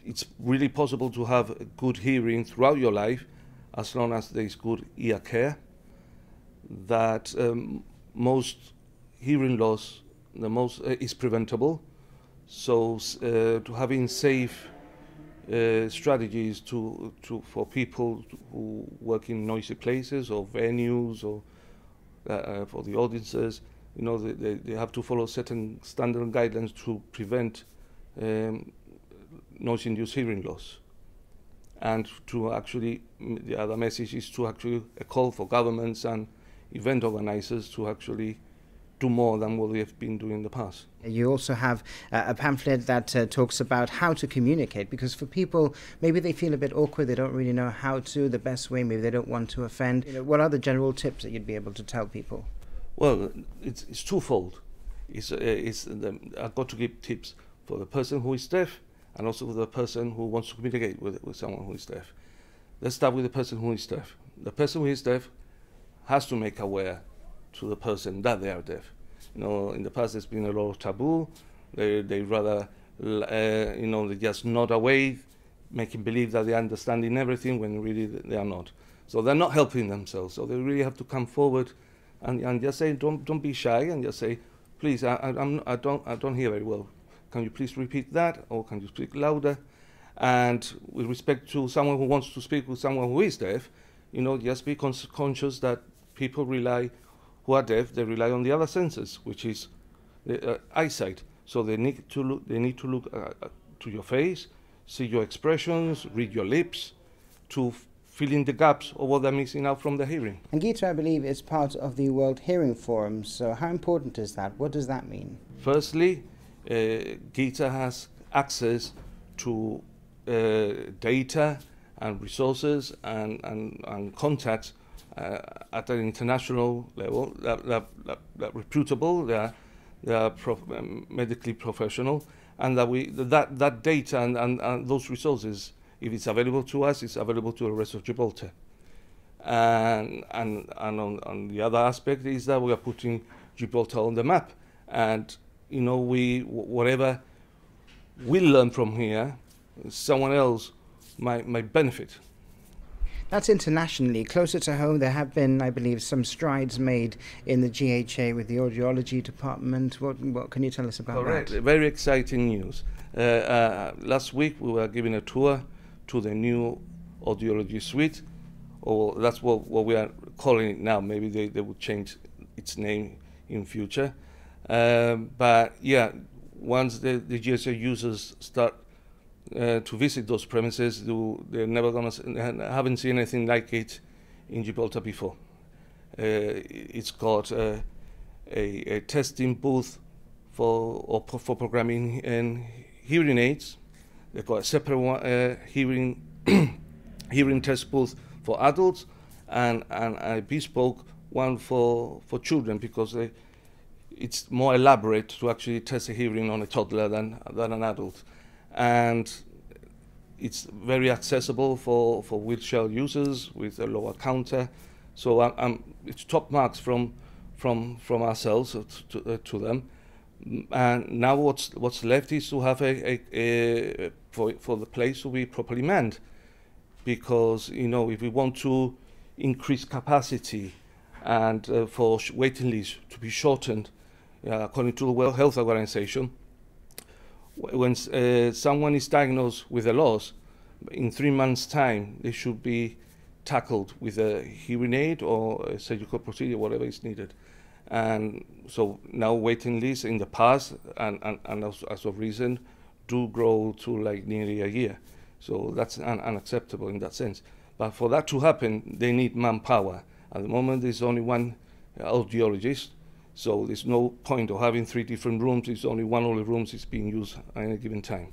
it's really possible to have good hearing throughout your life as long as there is good ear care. That most hearing loss, is preventable. So to having safe strategies for people who work in noisy places or venues or for the audiences, they have to follow certain standard guidelines to prevent noise-induced hearing loss. And to actually, the other message is to actually a call for governments and event organizers to actually do more than what they have been doing in the past. You also have a pamphlet that talks about how to communicate, because for people, maybe they feel a bit awkward, they don't really know how to, the best way, maybe they don't want to offend. What are the general tips that you'd be able to tell people? Well, it's twofold. I've got to give tips for the person who is deaf and also for the person who wants to communicate with someone who is deaf. Let's start with the person who is deaf. The person who is deaf has to make aware to the person that they are deaf. In the past there's been a lot of taboo. They rather, they just nod away, making believe that they are understanding everything when really they are not. So they're not helping themselves. So they really have to come forward and just say, don't be shy, and just say, please, I don't hear very well. Can you please repeat that, or can you speak louder? And with respect to someone who wants to speak with someone who is deaf, just be conscious that people who are deaf, they rely on the other senses, which is eyesight. So they need to look to your face, see your expressions, read your lips, to fill in the gaps of what they're missing out from the hearing. And GHITA, I believe, is part of the World Hearing Forum. So how important is that? What does that mean? Firstly, GHITA has access to data and resources and contacts at an international level that reputable, they are medically professional, and that data and those resources, if it's available to us, it's available to the rest of Gibraltar. And on the other aspect is that we are putting Gibraltar on the map, and whatever we learn from here, someone else might benefit. That's internationally. Closer to home, there have been, I believe, some strides made in the GHA with the audiology department. What can you tell us about Correct. that? Very exciting news. Last week we were giving a tour to the new audiology suite, or that's what we are calling it now. Maybe they would change its name in future. But yeah, once the GHA users start to visit those premises, they're never haven't seen anything like it in Gibraltar before. It's got a testing booth for programming and hearing aids. They've got a separate hearing test booth for adults and a bespoke one for children, because it's more elaborate to actually test the hearing on a toddler than an adult. And it's very accessible for wheelchair users with a lower counter. So it's top marks from ourselves to them. And now what's left is to have for the place to be properly manned, because if we want to increase capacity and for waiting lists to be shortened, according to the World Health Organization, when someone is diagnosed with a loss, in 3 months' time, they should be tackled with a hearing aid or a surgical procedure, whatever is needed. And so now waiting lists in the past and as of recent do grow to like nearly a year. So that's unacceptable in that sense. But for that to happen, they need manpower. At the moment, there's only one audiologist. So there's no point of having 3 different rooms. It's only one of the rooms is being used at any given time.